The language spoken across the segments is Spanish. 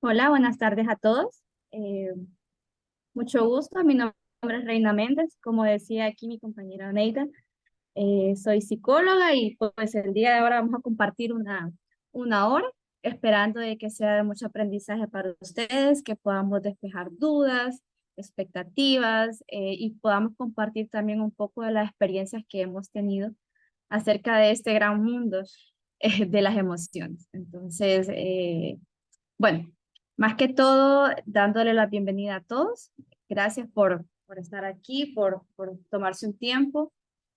Hola, buenas tardes a todos. Eh, Mucho gusto. Mi nombre es Reina Méndez. Como decía aquí mi compañera Neida, soy psicóloga y pues el día de ahora vamos a compartir una hora, esperando de que sea de mucho aprendizaje para ustedes, que podamos despejar dudas, expectativas y podamos compartir también un poco de las experiencias que hemos tenido acerca de este gran mundo de las emociones. Entonces, bueno, más que todo, dándole la bienvenida a todos. Gracias por estar aquí, por tomarse un tiempo.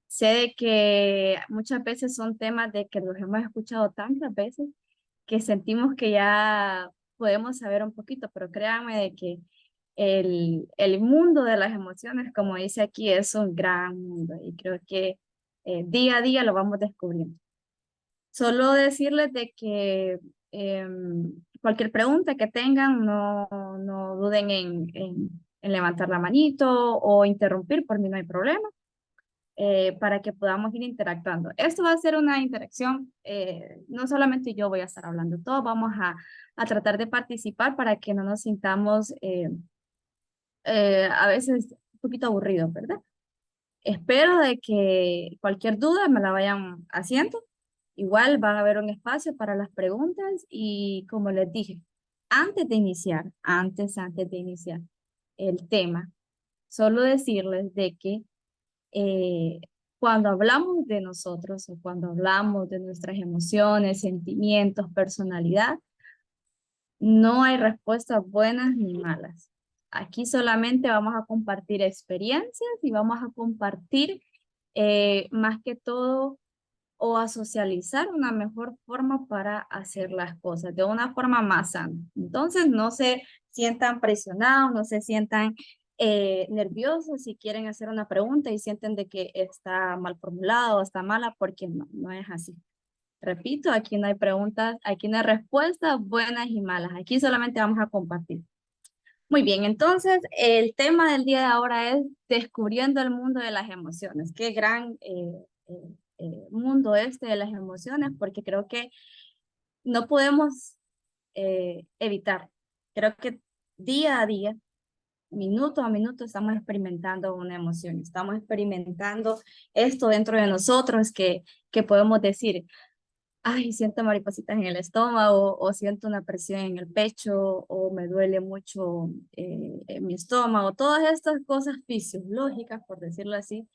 Sé de que muchas veces son temas de que los hemos escuchado tantas veces que sentimos que ya podemos saber un poquito, pero créanme de que el mundo de las emociones, como dice aquí, es un gran mundo y creo que día a día lo vamos descubriendo. Solo decirles de que cualquier pregunta que tengan, no duden en levantar la manito o interrumpir, por mí no hay problema, para que podamos ir interactuando. Esto va a ser una interacción, no solamente yo voy a estar hablando, todos vamos a tratar de participar para que no nos sintamos a veces un poquito aburridos, ¿verdad? Espero de que cualquier duda me la vayan haciendo. Igual va a haber un espacio para las preguntas y como les dije, antes de iniciar el tema, solo decirles de que eh, cuando hablamos de nosotros o cuando hablamos de nuestras emociones, sentimientos, personalidad, no hay respuestas buenas ni malas. Aquí solamente vamos a compartir experiencias y vamos a compartir más que todo o a socializar una mejor forma para hacer las cosas, de una forma más sana. Entonces, no se sientan presionados, no se sientan nerviosos si quieren hacer una pregunta y sienten de que está mal formulado o está mala, porque no es así. Repito, aquí no hay preguntas, aquí no hay respuestas buenas y malas, aquí solamente vamos a compartir. Muy bien, entonces el tema del día de ahora es descubriendo el mundo de las emociones. Qué gran mundo este de las emociones, porque creo que no podemos evitar. Creo que día a día, minuto a minuto, estamos experimentando una emoción, estamos experimentando esto dentro de nosotros que podemos decir, ay, siento maripositas en el estómago, o siento una presión en el pecho, o me duele mucho en mi estómago. Todas estas cosas fisiológicas, por decirlo así,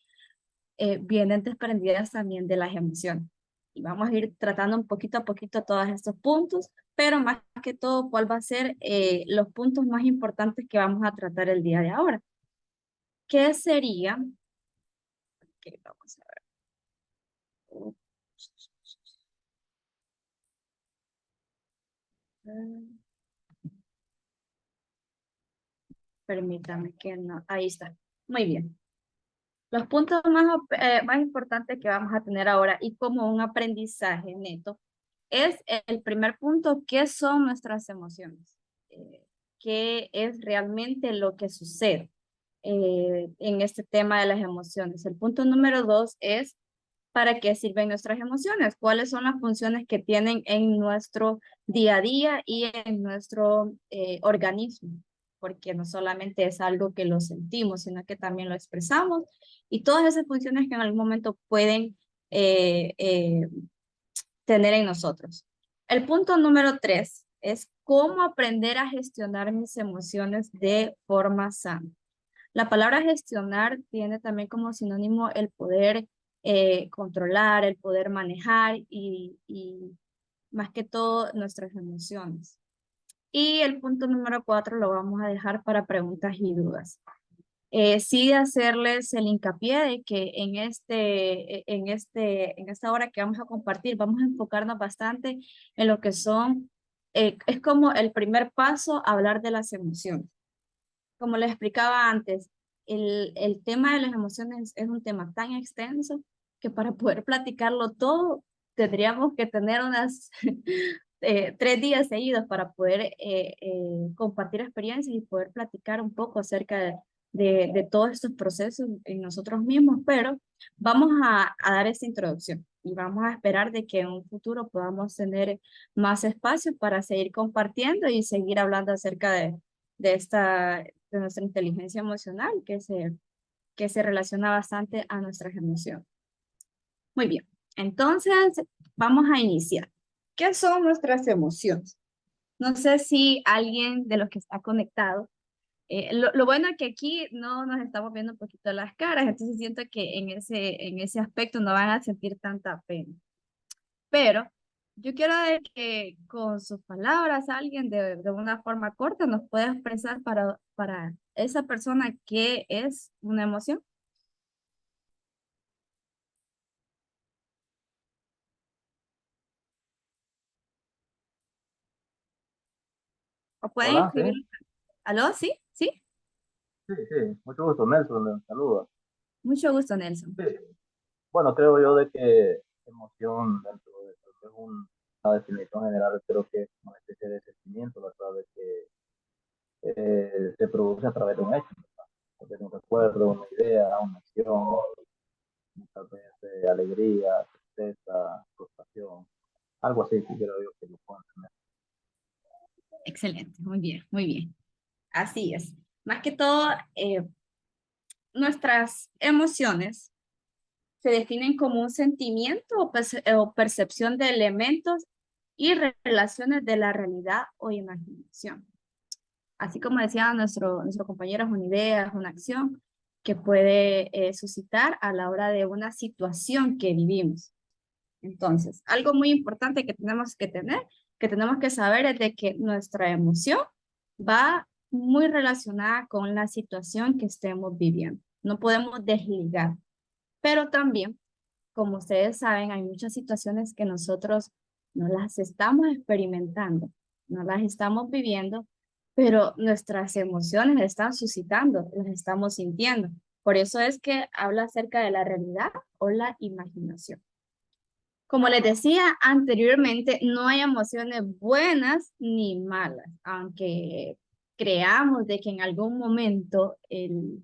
vienen desprendidas también de las emociones. Y vamos a ir tratando un poquito a poquito todos estos puntos, pero más que todo, ¿cuál va a ser los puntos más importantes que vamos a tratar el día de ahora? ¿Qué sería? Ok, vamos a ver. Permítame que no. Ahí está. Muy bien. Los puntos más importantes que vamos a tener ahora y como un aprendizaje neto es el primer punto, ¿qué son nuestras emociones? ¿Qué es realmente lo que sucede en este tema de las emociones? El punto número dos es ¿para qué sirven nuestras emociones? ¿Cuáles son las funciones que tienen en nuestro día a día y en nuestro organismo? Porque no solamente es algo que lo sentimos, sino que también lo expresamos y todas esas funciones que en algún momento pueden eh, eh, tener en nosotros. El punto número tres es cómo aprender a gestionar mis emociones de forma sana. La palabra gestionar tiene también como sinónimo el poder controlar, el poder manejar y más que todo nuestras emociones. Y el punto número cuatro lo vamos a dejar para preguntas y dudas. Sí hacerles el hincapié de que en esta hora que vamos a compartir, vamos a enfocarnos bastante en lo que son, es como el primer paso a hablar de las emociones. Como les explicaba antes, el tema de las emociones es un tema tan extenso que para poder platicarlo todo tendríamos que tener unas 3 días seguidos para poder compartir experiencias y poder platicar un poco acerca de todos estos procesos en nosotros mismos, pero vamos a dar esta introducción. y vamos a esperar de que en un futuro podamos tener más espacio para seguir compartiendo y seguir hablando acerca de nuestra inteligencia emocional que se relaciona bastante a nuestras emociones. Muy bien, entonces vamos a iniciar. ¿Qué son nuestras emociones? No sé si alguien de los que está conectado, lo bueno es que aquí no nos estamos viendo un poquito las caras, entonces siento que en ese aspecto no van a sentir tanta pena. Pero yo quiero de que con sus palabras alguien de una forma corta nos pueda expresar para esa persona qué es una emoción. O pueden Hola, sí, escribirlo. ¿Aló? ¿Sí? ¿Sí? sí, mucho gusto, Nelson, le saluda. Mucho gusto, Nelson. Sí, bueno, creo yo de que emoción dentro de lo que es una definición general, creo que es una especie de sentimiento, ¿verdad? De que se produce a través de un hecho, ¿verdad? A través de un recuerdo, una idea, una acción, tal vez alegría, tristeza, frustración, algo así que creo yo que lo pueden tener. Excelente, muy bien, muy bien. Así es. Más que todo, nuestras emociones se definen como un sentimiento o percepción de elementos y relaciones de la realidad o imaginación. Así como decía nuestro compañero, es una idea, es una acción que puede suscitar a la hora de una situación que vivimos. Entonces, algo muy importante que tenemos que saber es de que nuestra emoción va muy relacionada con la situación que estemos viviendo. No podemos desligar, pero también, como ustedes saben, hay muchas situaciones que nosotros no las estamos experimentando, no las estamos viviendo, pero nuestras emociones las están suscitando, las estamos sintiendo. Por eso es que habla acerca de la realidad o la imaginación. Como les decía anteriormente, no hay emociones buenas ni malas, aunque creamos de que en algún momento el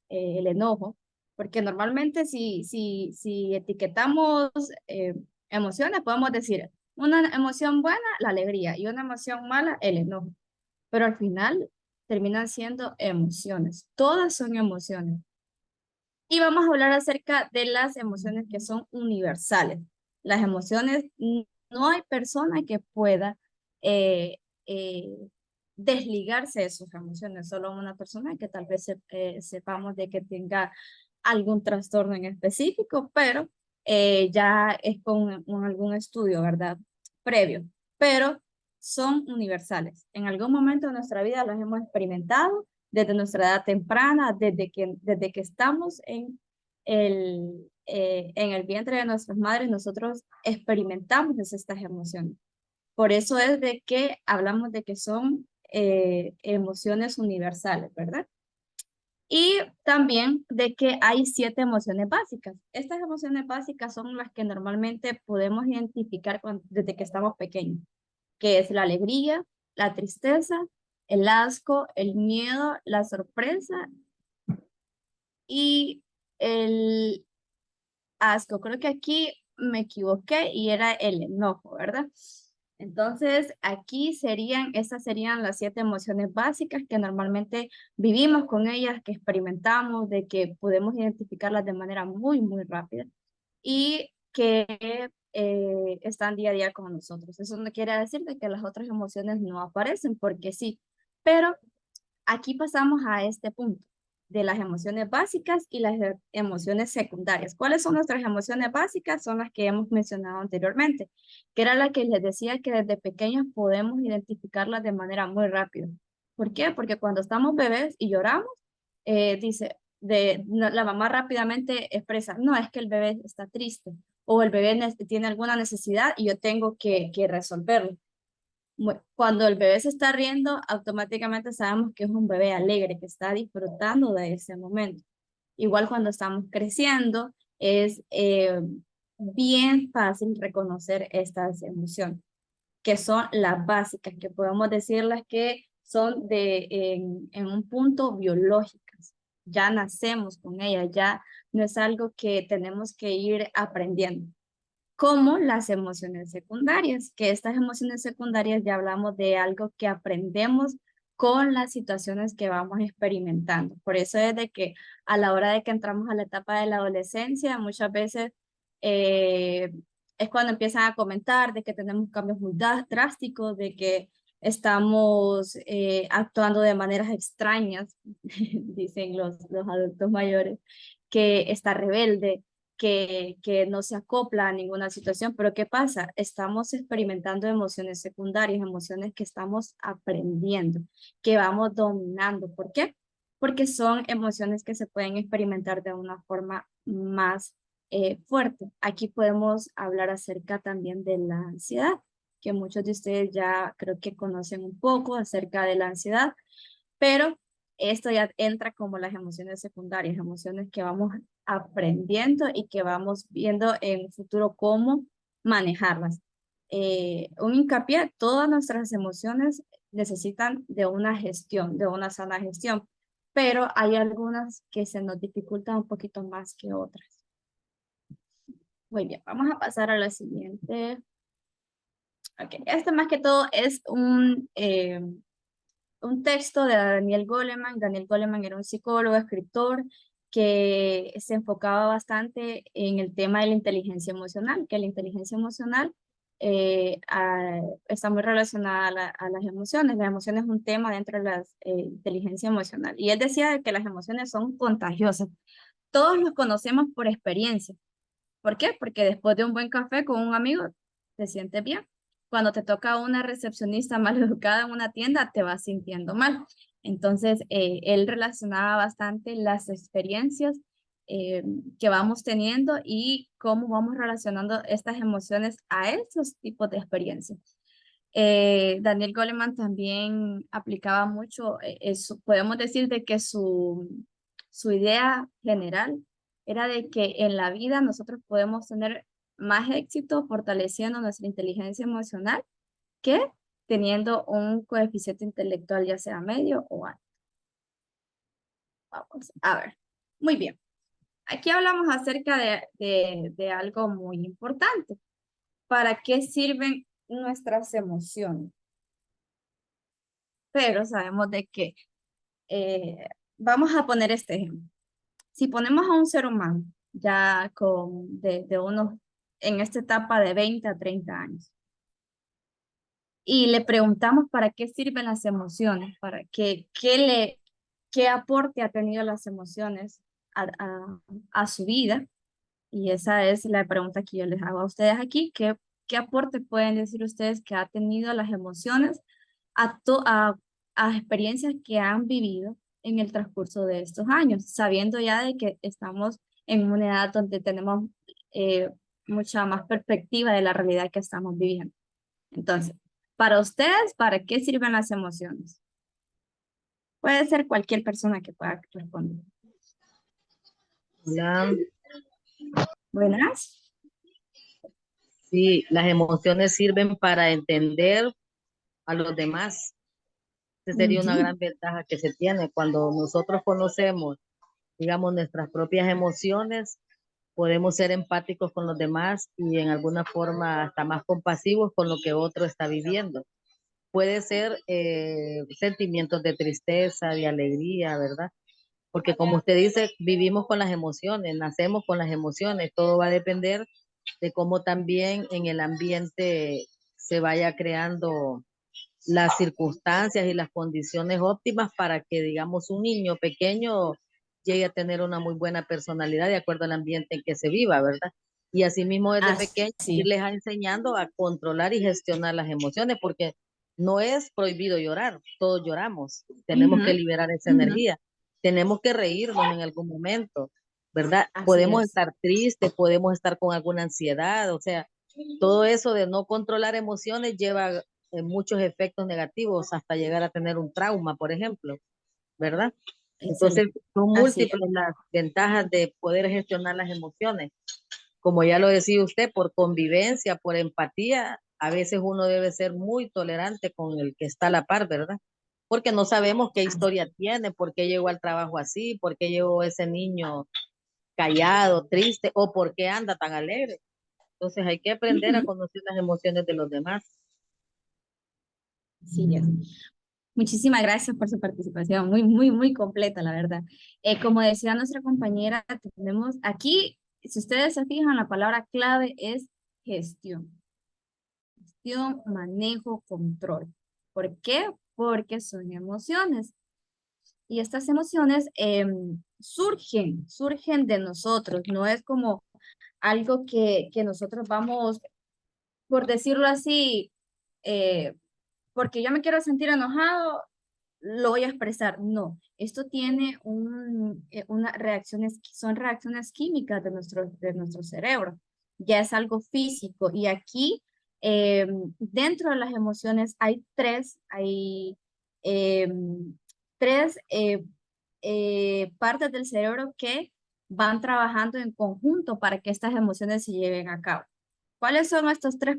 enojo, porque normalmente si etiquetamos eh, emociones, podemos decir una emoción buena, la alegría, y una emoción mala, el enojo, pero al final terminan siendo emociones, todas son emociones. Y vamos a hablar acerca de las emociones que son universales. Las emociones, no hay persona que pueda eh, eh, desligarse de sus emociones, solo una persona que tal vez sepamos de que tenga algún trastorno en específico, pero ya es con algún estudio, ¿verdad? Previo, pero son universales. En algún momento de nuestra vida las hemos experimentado desde nuestra edad temprana, desde que estamos en el vientre de nuestras madres, nosotros experimentamos estas emociones. Por eso es de que hablamos de que son emociones universales, ¿verdad? Y también de que hay 7 emociones básicas. Estas emociones básicas son las que normalmente podemos identificar desde que estamos pequeños, que es la alegría, la tristeza, el asco, el miedo, la sorpresa y el asco. Creo que aquí me equivoqué y era el enojo, ¿verdad? Entonces, estas serían las 7 emociones básicas que normalmente vivimos con ellas, que experimentamos, de que podemos identificarlas de manera muy, muy rápida y que están día a día con nosotros. Eso no quiere decir de que las otras emociones no aparecen, porque sí, pero aquí pasamos a este punto de las emociones básicas y las emociones secundarias. ¿Cuáles son nuestras emociones básicas? Son las que hemos mencionado anteriormente, que era la que les decía que desde pequeños podemos identificarlas de manera muy rápida. ¿Por qué? Porque cuando estamos bebés y lloramos, la mamá rápidamente expresa, no, es que el bebé está triste o el bebé tiene alguna necesidad y yo tengo que resolverlo. Cuando el bebé se está riendo, automáticamente sabemos que es un bebé alegre, que está disfrutando de ese momento. Igual cuando estamos creciendo, es bien fácil reconocer estas emociones, que son las básicas, que podemos decirlas que son en un punto biológicas. Ya nacemos con ellas, ya no es algo que tenemos que ir aprendiendo. como las emociones secundarias, que estas emociones secundarias ya hablamos de algo que aprendemos con las situaciones que vamos experimentando. Por eso es de que a la hora de que entramos a la etapa de la adolescencia, muchas veces eh, es cuando empiezan a comentar de que tenemos cambios muy drásticos, de que estamos actuando de maneras extrañas, dicen los adultos mayores, que está rebelde, que no se acopla a ninguna situación, pero ¿qué pasa? Estamos experimentando emociones secundarias, emociones que estamos aprendiendo, que vamos dominando. ¿Por qué? Porque son emociones que se pueden experimentar de una forma más fuerte. Aquí podemos hablar acerca también de la ansiedad, que muchos de ustedes ya creo que conocen un poco acerca de la ansiedad, pero esto ya entra como las emociones secundarias, emociones que vamos aprendiendo y que vamos viendo en el futuro cómo manejarlas. Un hincapié, todas nuestras emociones necesitan de una gestión, de una sana gestión, pero hay algunas que se nos dificultan un poquito más que otras. Muy bien, vamos a pasar a la siguiente. Ok, este más que todo es un texto de Daniel Goleman. Daniel Goleman era un psicólogo, escritor, que se enfocaba bastante en el tema de la inteligencia emocional, que la inteligencia emocional está muy relacionada a las emociones. Las emociones es un tema dentro de la inteligencia emocional. Y él decía que las emociones son contagiosas. Todos los conocemos por experiencia. ¿Por qué? Porque después de un buen café con un amigo, te sientes bien. Cuando te toca una recepcionista mal educada en una tienda, te vas sintiendo mal. Entonces, él relacionaba bastante las experiencias eh, que vamos teniendo y cómo vamos relacionando estas emociones a esos tipos de experiencias. Daniel Goleman también aplicaba mucho, podemos decir de que su idea general era de que en la vida nosotros podemos tener más éxito fortaleciendo nuestra inteligencia emocional que teniendo un coeficiente intelectual ya sea medio o alto. Vamos a ver. Muy bien. Aquí hablamos acerca de algo muy importante. ¿Para qué sirven nuestras emociones? Pero sabemos de que, vamos a poner este ejemplo. Si ponemos a un ser humano ya de unos, en esta etapa de 20 a 30 años, y le preguntamos para qué sirven las emociones, para qué aporte ha tenido las emociones a su vida, y esa es la pregunta que yo les hago a ustedes aquí, ¿qué aporte pueden decir ustedes que ha tenido las emociones a, to- a, a experiencias que han vivido en el transcurso de estos años, sabiendo ya de que estamos en una edad donde tenemos eh, mucha más perspectiva de la realidad que estamos viviendo? Entonces, para ustedes, ¿para qué sirven las emociones? Puede ser cualquier persona que pueda responder. Hola. Buenas. Sí, las emociones sirven para entender a los demás. Esa sería una Ujú. gran ventaja que se tiene cuando nosotros conocemos, digamos, nuestras propias emociones, podemos ser empáticos con los demás y en alguna forma hasta más compasivos con lo que otro está viviendo. Puede ser sentimientos de tristeza, de alegría, ¿verdad? Porque como usted dice, vivimos con las emociones, nacemos con las emociones, todo va a depender de cómo también en el ambiente se vaya creando las circunstancias y las condiciones óptimas para que, digamos, un niño pequeño llegue a tener una muy buena personalidad de acuerdo al ambiente en que se viva, ¿verdad? Y asimismo desde pequeño Así. irles enseñando a controlar y gestionar las emociones, porque no es prohibido llorar, todos lloramos, tenemos que Ujú, liberar esa ujú. energía, tenemos que reírnos en algún momento, ¿verdad? Así Podemos es. estar tristes, podemos estar con alguna ansiedad, o sea, todo eso de no controlar emociones lleva muchos efectos negativos hasta llegar a tener un trauma, por ejemplo, ¿verdad? Entonces, Excelente. son Así es. múltiples las ventajas de poder gestionar las emociones. Como ya lo decía usted, por convivencia, por empatía, a veces uno debe ser muy tolerante con el que está a la par, ¿verdad? Porque no sabemos qué historia tiene, por qué llegó al trabajo así, por qué llegó ese niño callado, triste, o por qué anda tan alegre. Entonces hay que aprender a conocer las emociones de los demás. Sí, es. Muchísimas gracias por su participación, muy, muy, muy completa, la verdad. Como decía nuestra compañera, tenemos aquí, si ustedes se fijan, la palabra clave es gestión. Gestión, manejo, control. ¿Por qué? Porque son emociones. Y estas emociones surgen de nosotros, no es como algo que nosotros vamos, por decirlo así, eh, porque yo me quiero sentir enojado, lo voy a expresar. No, esto tiene una reacciones, son reacciones químicas de nuestro cerebro. Ya es algo físico. Y aquí, dentro de las emociones, eh, tres partes del cerebro que van trabajando en conjunto para que estas emociones se lleven a cabo. ¿Cuáles son estas tres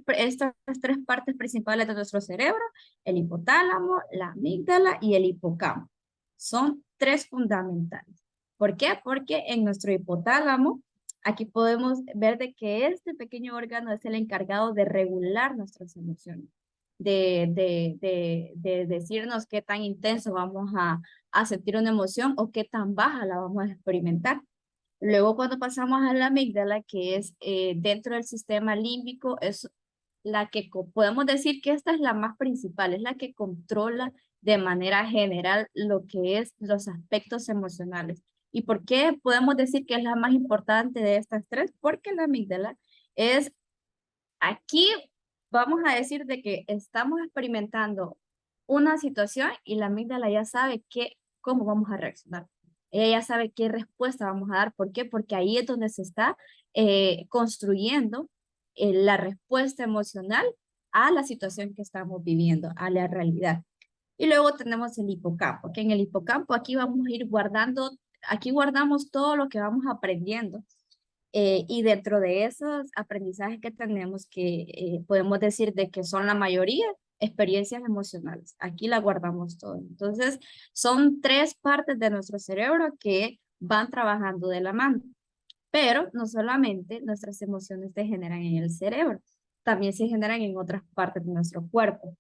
partes principales de nuestro cerebro? El hipotálamo, la amígdala y el hipocampo. Son tres fundamentales. ¿Por qué? Porque en nuestro hipotálamo, aquí podemos ver de que este pequeño órgano es el encargado de regular nuestras emociones, de decirnos qué tan intenso vamos a sentir una emoción o qué tan baja la vamos a experimentar. Luego, cuando pasamos a la amígdala, que es dentro del sistema límbico, es la que podemos decir que esta es la más principal, es la que controla de manera general lo que es los aspectos emocionales. ¿Y por qué podemos decir que es la más importante de estas tres? Porque la amígdala es, aquí vamos a decir de que estamos experimentando una situación y la amígdala ya sabe cómo vamos a reaccionar. Ella ya sabe qué respuesta vamos a dar. ¿Por qué? Porque ahí es donde se está construyendo la respuesta emocional a la situación que estamos viviendo, a la realidad. Y luego tenemos el hipocampo, que en el hipocampo aquí vamos a ir guardando, aquí guardamos todo lo que vamos aprendiendo. Y dentro de esos aprendizajes que tenemos, que podemos decir de que son la mayoría, experiencias emocionales. Aquí la guardamos todo. Entonces, son tres partes de nuestro cerebro que van trabajando de la mano. Pero no solamente nuestras emociones se generan en el cerebro, también se generan en otras partes de nuestro cuerpo.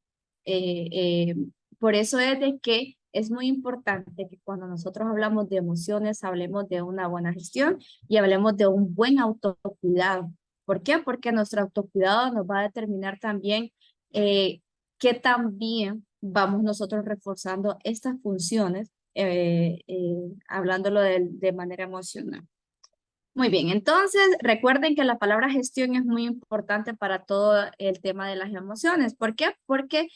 Eh, eh, por eso es de que es muy importante que cuando nosotros hablamos de emociones, hablemos de una buena gestión y hablemos de un buen autocuidado. ¿Por qué? Porque nuestro autocuidado nos va a determinar también qué tan bien vamos nosotros reforzando estas funciones, hablándolo de manera emocional. Muy bien, entonces recuerden que la palabra gestión es muy importante para todo el tema de las emociones. ¿Por qué? Porque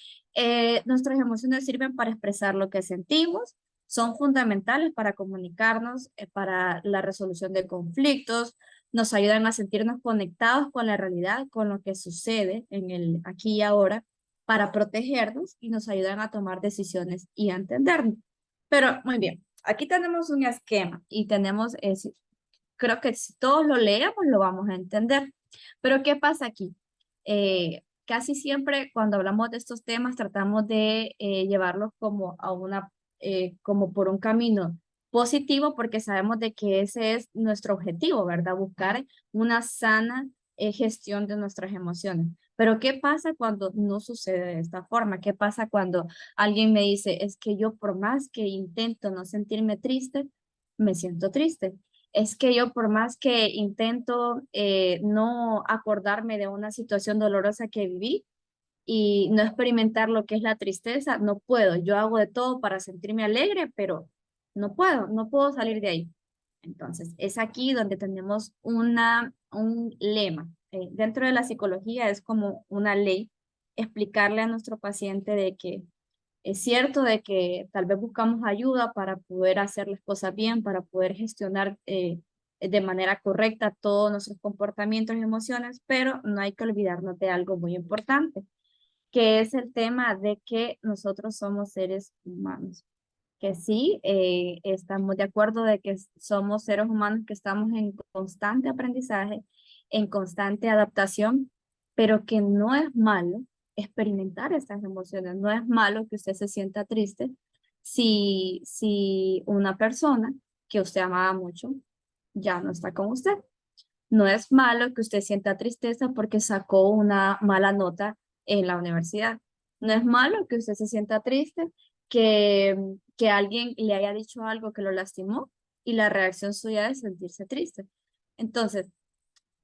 nuestras emociones sirven para expresar lo que sentimos, son fundamentales para comunicarnos, para la resolución de conflictos, nos ayudan a sentirnos conectados con la realidad, con lo que sucede en el aquí y ahora, para protegernos y nos ayudan a tomar decisiones y a entendernos. Pero muy bien, aquí tenemos un esquema y tenemos creo que si todos lo leemos lo vamos a entender. Pero ¿qué pasa aquí? Casi siempre cuando hablamos de estos temas tratamos de llevarlos como a como por un camino positivo porque sabemos de que ese es nuestro objetivo, ¿verdad? Buscar una sana gestión de nuestras emociones. Pero ¿qué pasa cuando no sucede de esta forma? ¿Qué pasa cuando alguien me dice, es que yo por más que intento no sentirme triste, me siento triste? Es que yo por más que intento no acordarme de una situación dolorosa que viví y no experimentar lo que es la tristeza, no puedo. Yo hago de todo para sentirme alegre, pero no puedo salir de ahí. Entonces, es aquí donde tenemos un lema. Dentro de la psicología es como una ley explicarle a nuestro paciente de que es cierto de que tal vez buscamos ayuda para poder hacer las cosas bien, para poder gestionar de manera correcta todos nuestros comportamientos y emociones, pero no hay que olvidarnos de algo muy importante, que es el tema de que nosotros somos seres humanos. Que sí, estamos de acuerdo de que somos seres humanos que estamos en constante aprendizaje, en constante adaptación, pero que no es malo experimentar estas emociones. No es malo que usted se sienta triste si una persona que usted amaba mucho ya no está con usted. No es malo que usted sienta tristeza porque sacó una mala nota en la universidad. No es malo que usted se sienta triste que alguien le haya dicho algo que lo lastimó y la reacción suya es sentirse triste. Entonces,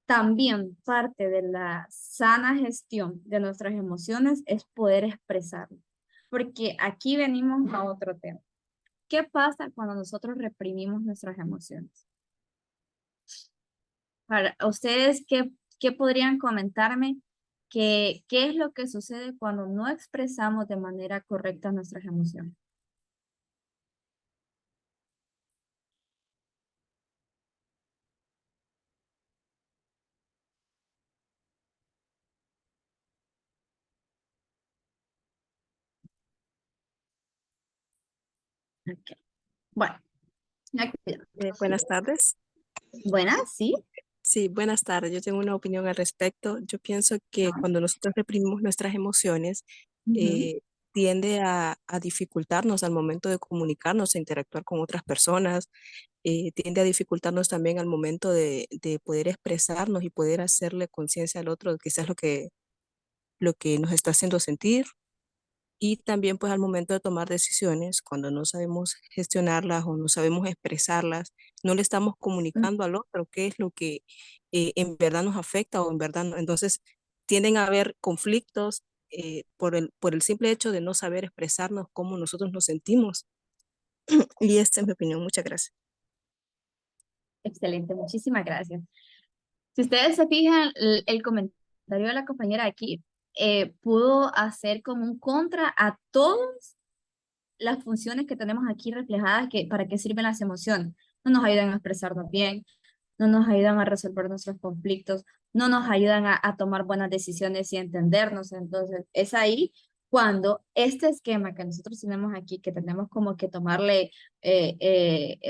también parte de la sana gestión de nuestras emociones es poder expresarlo. Porque aquí venimos a otro tema. ¿Qué pasa cuando nosotros reprimimos nuestras emociones? Para ustedes, ¿qué podrían comentarme? ¿Qué es lo que sucede cuando no expresamos de manera correcta nuestras emociones? Ok. Bueno, aquí- Buenas tardes. buenas, sí. Sí, buenas tardes. Yo tengo una opinión al respecto. Yo pienso que cuando nosotros reprimimos nuestras emociones, Ujú. eh, tiende a dificultarnos al momento de comunicarnos, e interactuar con otras personas, tiende a dificultarnos también al momento de poder expresarnos y poder hacerle conciencia al otro de quizás lo que nos está haciendo sentir. Y también pues al momento de tomar decisiones, cuando no sabemos gestionarlas o no sabemos expresarlas, no le estamos comunicando al otro qué es lo que en verdad nos afecta o en verdad no. Entonces tienden a haber conflictos por el simple hecho de no saber expresarnos cómo nosotros nos sentimos. Y esta es mi opinión. Muchas gracias. Excelente, muchísimas gracias. Si ustedes se fijan, el comentario de la compañera aquí pudo hacer como un contra a todas las funciones que tenemos aquí reflejadas, que, para qué sirven las emociones. No nos ayudan a expresarnos bien, no nos ayudan a resolver nuestros conflictos, no nos ayudan a tomar buenas decisiones y entendernos. Entonces, es ahí cuando este esquema que nosotros tenemos aquí, que tenemos como que tomarle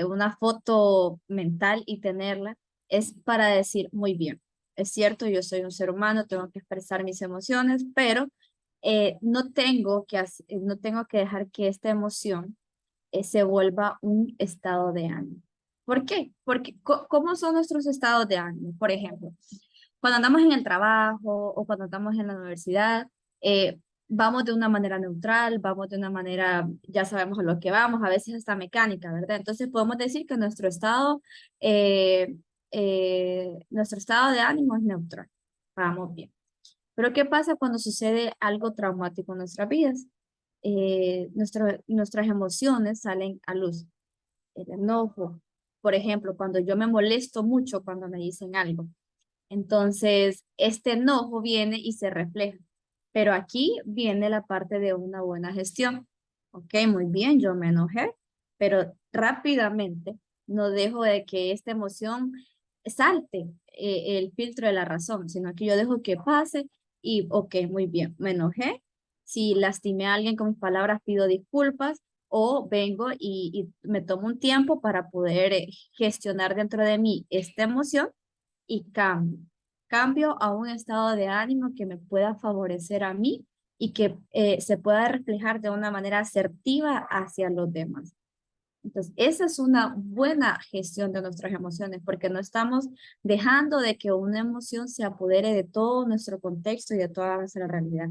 una foto mental y tenerla, es para decir, muy bien, es cierto, yo soy un ser humano, tengo que expresar mis emociones, pero no tengo que dejar que esta emoción se vuelva un estado de ánimo. ¿Por qué? Porque, ¿cómo son nuestros estados de ánimo? Por ejemplo, cuando andamos en el trabajo o cuando andamos en la universidad, eh, vamos de una manera neutral, vamos de una manera, ya sabemos a lo que vamos, a veces hasta mecánica, ¿verdad? Entonces podemos decir que nuestro estado de ánimo es neutral. Vamos bien. Pero ¿qué pasa cuando sucede algo traumático en nuestras vidas? Nuestras emociones salen a luz. El enojo, por ejemplo, cuando yo me molesto mucho cuando me dicen algo. Entonces, este enojo viene y se refleja. Pero aquí viene la parte de una buena gestión. Ok, muy bien, yo me enojé, pero rápidamente no dejo de que esta emoción salte el filtro de la razón, sino que yo dejo que pase y, ok, muy bien, me enojé. Si lastimé a alguien con mis palabras, pido disculpas o vengo y me tomo un tiempo para poder gestionar dentro de mí esta emoción y cambio. Cambio a un estado de ánimo que me pueda favorecer a mí y que se pueda reflejar de una manera asertiva hacia los demás. Entonces, esa es una buena gestión de nuestras emociones porque no estamos dejando de que una emoción se apodere de todo nuestro contexto y de toda nuestra realidad.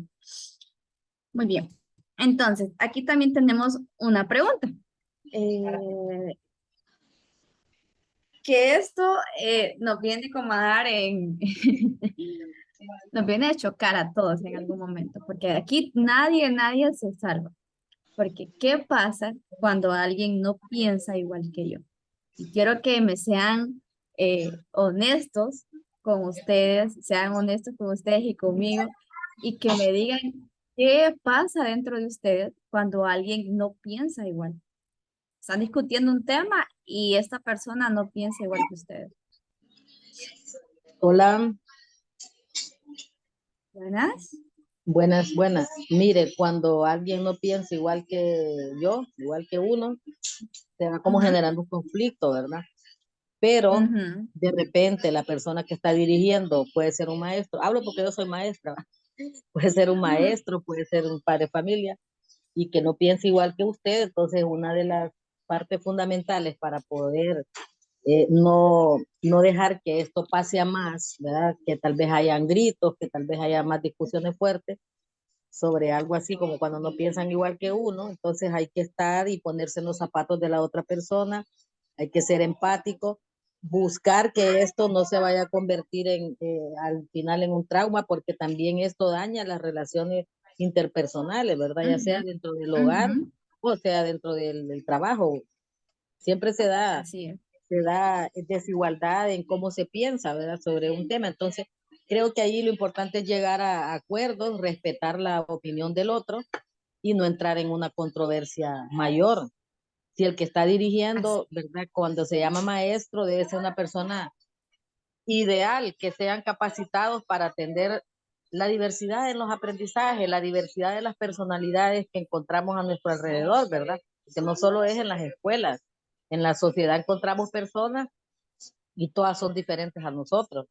Muy bien. Entonces, aquí también tenemos una pregunta. Que esto nos viene como a dar en, nos viene a chocar a todos en algún momento, porque aquí nadie se salva. Porque, ¿qué pasa cuando alguien no piensa igual que yo? Y quiero que me sean honestos con ustedes, sean honestos con ustedes y conmigo, y que me digan qué pasa dentro de ustedes cuando alguien no piensa igual. Están discutiendo un tema y esta persona no piensa igual que ustedes. Hola, Buenas. buenas. Mire, cuando alguien no piensa igual que yo, igual que uno, se va como Ujú, generando un conflicto, ¿verdad? Pero ujú, de repente la persona que está dirigiendo puede ser un maestro. Hablo porque yo soy maestra, ¿va? Puede ser un ujú. maestro, puede ser un padre de familia y que no piense igual que usted. Entonces, una de las partes fundamentales para poder no dejar que esto pase a más, ¿verdad? Que tal vez hayan gritos, que tal vez haya más discusiones fuertes sobre algo así como cuando no piensan igual que uno, entonces hay que estar y ponerse en los zapatos de la otra persona, hay que ser empático, buscar que esto no se vaya a convertir al final en un trauma, porque también esto daña las relaciones interpersonales, ¿verdad? Ya sea dentro del hogar o sea dentro del trabajo. Siempre Así es. se da desigualdad en cómo se piensa, ¿verdad? Sobre un tema. Entonces, creo que ahí lo importante es llegar a acuerdos, respetar la opinión del otro y no entrar en una controversia mayor. Si el que está dirigiendo, ¿verdad? Cuando se llama maestro, debe ser una persona ideal, que sean capacitados para atender la diversidad en los aprendizajes, la diversidad de las personalidades que encontramos a nuestro alrededor, ¿verdad? Que no solo es en las escuelas, en la sociedad encontramos personas y todas son diferentes a nosotros.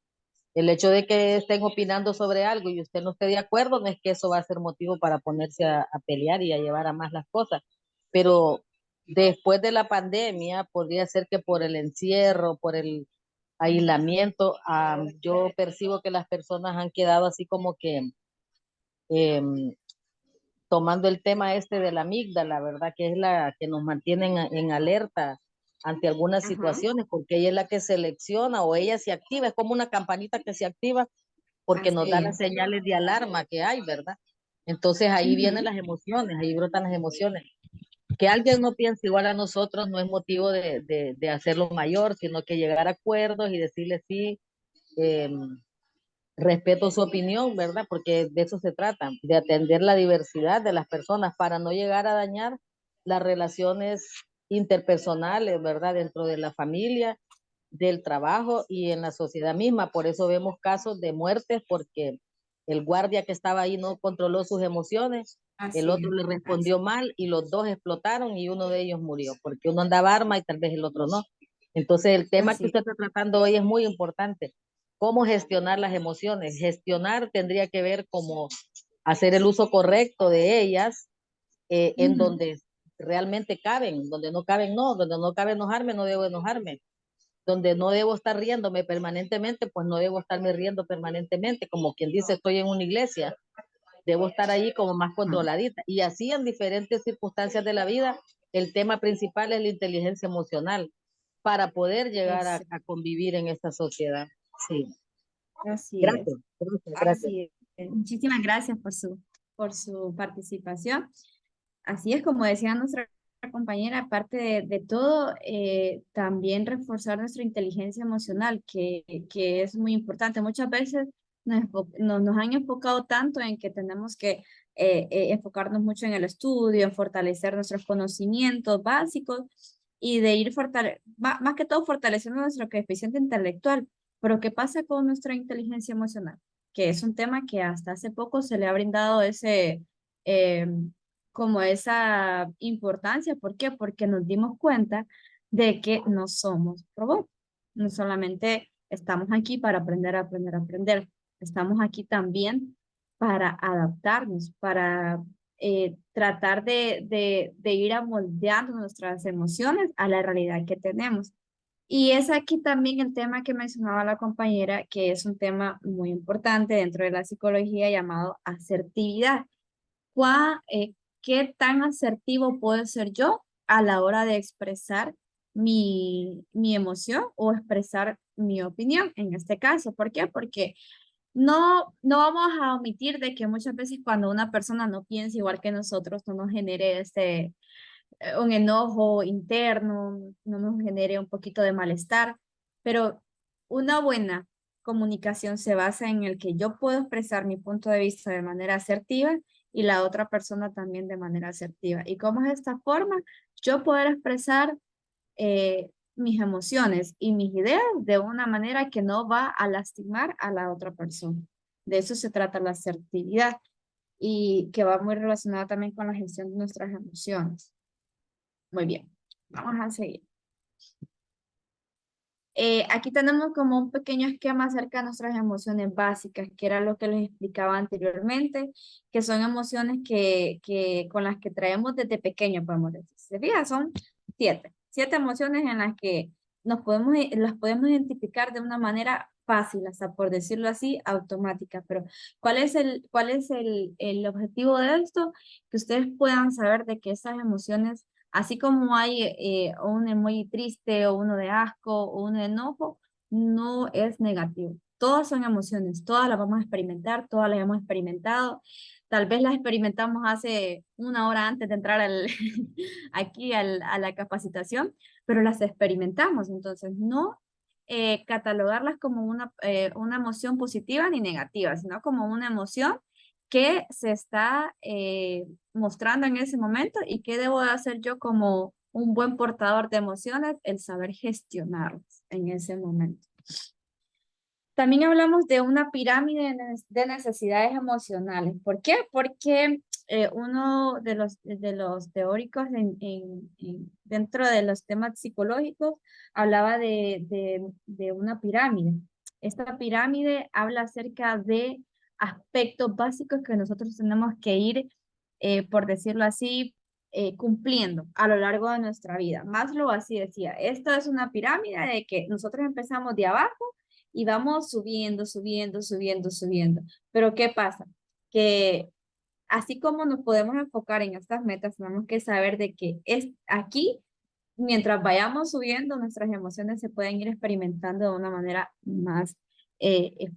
El hecho de que estén opinando sobre algo y usted no esté de acuerdo, no es que eso va a ser motivo para ponerse a pelear y a llevar a más las cosas. Pero después de la pandemia, podría ser que por el encierro, por el aislamiento, yo percibo que las personas han quedado así como que eh, tomando el tema este de la amígdala, ¿verdad? Que es la que nos mantiene en alerta ante algunas situaciones, porque ella es la que selecciona o ella se activa, es como una campanita que se activa porque nos da las señales de alarma que hay, ¿verdad? Entonces ahí vienen las emociones, ahí brotan las emociones. Que alguien no piense igual a nosotros no es motivo de hacerlo mayor, sino que llegar a acuerdos y decirle sí, eh, respeto su opinión, ¿verdad? Porque de eso se trata, de atender la diversidad de las personas para no llegar a dañar las relaciones interpersonales, ¿verdad? Dentro de la familia, del trabajo y en la sociedad misma. Por eso vemos casos de muertes porque el guardia que estaba ahí no controló sus emociones, el otro le respondió mal y los dos explotaron y uno de ellos murió porque uno andaba arma y tal vez el otro no. Entonces el tema que usted está tratando hoy es muy importante. ¿Cómo gestionar las emociones? Gestionar tendría que ver como hacer el uso correcto de ellas en donde realmente caben, donde no caben no, donde no cabe enojarme, no debo enojarme, donde no debo estar riéndome permanentemente, pues no debo estarme riendo permanentemente, como quien dice estoy en una iglesia, debo estar ahí como más controladita. Y así en diferentes circunstancias de la vida, el tema principal es la inteligencia emocional para poder llegar a convivir en esta sociedad. Sí. Así es. Gracias, gracias. Así es. Muchísimas gracias por su participación. Así es, como decía nuestra compañera, aparte de todo, también reforzar nuestra inteligencia emocional, que es muy importante. Muchas veces nos han enfocado tanto en que tenemos que enfocarnos mucho en el estudio, en fortalecer nuestros conocimientos básicos y de ir más que todo fortaleciendo nuestro coeficiente intelectual. Pero ¿qué pasa con nuestra inteligencia emocional? Que es un tema que hasta hace poco se le ha brindado eh, como esa importancia. ¿Por qué? Porque nos dimos cuenta de que no somos robots. No solamente estamos aquí para aprender, aprender, aprender. Estamos aquí también para adaptarnos, para tratar de ir amoldeando nuestras emociones a la realidad que tenemos. Y es aquí también el tema que mencionaba la compañera, que es un tema muy importante dentro de la psicología llamado asertividad. ¿Cuá- eh, ¿Qué tan asertivo puedo ser yo a la hora de expresar mi emoción o expresar mi opinión en este caso? ¿Por qué? Porque no vamos a omitir de que muchas veces cuando una persona no piensa igual que nosotros, no nos genere un enojo interno, no nos genere un poquito de malestar, pero una buena comunicación se basa en el que yo puedo expresar mi punto de vista de manera asertiva y la otra persona también de manera asertiva. ¿Y cómo es esta forma? Yo poder expresar mis emociones y mis ideas de una manera que no va a lastimar a la otra persona. De eso se trata la asertividad y que va muy relacionada también con la gestión de nuestras emociones. Muy bien, vamos a seguir. Aquí tenemos como un pequeño esquema acerca de nuestras emociones básicas, que era lo que les explicaba anteriormente, que son emociones con las que traemos desde pequeños, podemos decir. ¿Se fijan? Son siete emociones en las que las podemos identificar de una manera fácil, hasta por decirlo así, automática. Pero cuál es el objetivo de esto? Que ustedes puedan saber de que esas emociones, así como hay un emoji triste o uno de asco o uno de enojo, no es negativo. Todas son emociones, todas las vamos a experimentar, todas las hemos experimentado. Tal vez las experimentamos hace una hora antes de entrar aquí a la capacitación, pero las experimentamos. Entonces, no catalogarlas como una emoción positiva ni negativa, sino como una emoción que se está mostrando en ese momento y qué debo de hacer yo como un buen portador de emociones, el saber gestionarlas en ese momento. También hablamos de una pirámide de necesidades emocionales. ¿Por qué? Porque uno de los teóricos dentro de los temas psicológicos hablaba de una pirámide. Esta pirámide habla acerca de aspectos básicos que nosotros tenemos que ir, por decirlo así, cumpliendo a lo largo de nuestra vida. Maslow así decía, esto es una pirámide de que nosotros empezamos de abajo y vamos subiendo, subiendo, subiendo, subiendo. Pero ¿qué pasa? Que así como nos podemos enfocar en estas metas, tenemos que saber de que es aquí, mientras vayamos subiendo, nuestras emociones se pueden ir experimentando de una manera más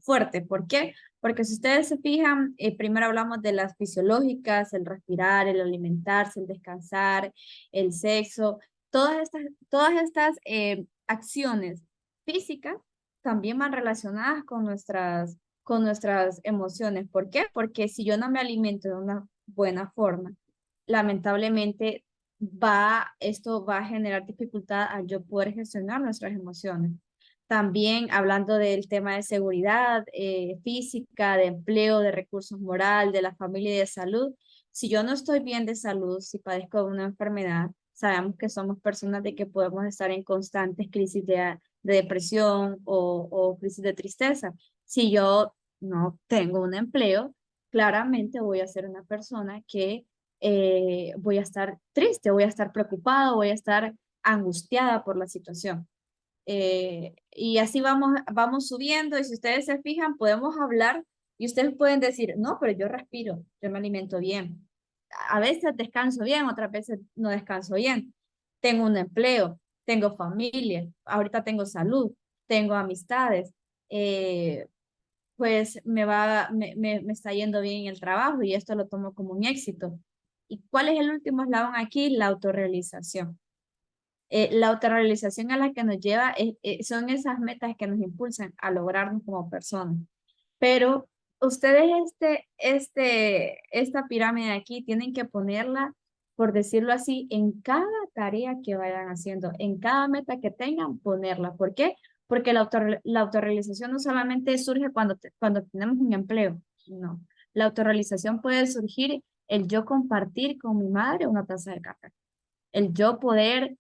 fuerte. ¿Por qué? Porque si ustedes se fijan, primero hablamos de las fisiológicas, el respirar, el alimentarse, el descansar, el sexo, todas estas acciones físicas también van relacionadas con nuestras emociones. ¿Por qué? Porque si yo no me alimento de una buena forma, lamentablemente esto va a generar dificultad al yo poder gestionar nuestras emociones. También hablando del tema de seguridad física, de empleo, de recursos moral, de la familia y de salud. Si yo no estoy bien de salud, si padezco de una enfermedad, sabemos que somos personas de que podemos estar en constantes crisis de depresión o crisis de tristeza. Si yo no tengo un empleo, claramente voy a ser una persona que voy a estar triste, voy a estar preocupada, voy a estar angustiada por la situación. Y así vamos subiendo y si ustedes se fijan, podemos hablar y ustedes pueden decir, no, pero yo respiro, yo me alimento bien. A veces descanso bien, otras veces no descanso bien. Tengo un empleo, tengo familia, ahorita tengo salud, tengo amistades, pues me está yendo bien en el trabajo y esto lo tomo como un éxito. ¿Y cuál es el último eslabón aquí? La autorrealización. La autorrealización a la que nos lleva son esas metas que nos impulsan a lograrnos como personas. Pero ustedes esta pirámide aquí tienen que ponerla, por decirlo así, en cada tarea que vayan haciendo, en cada meta que tengan, ponerla. ¿Por qué? Porque la autorrealización no solamente surge cuando tenemos un empleo, no. La autorrealización puede surgir el yo compartir con mi madre una taza de café, el yo poder,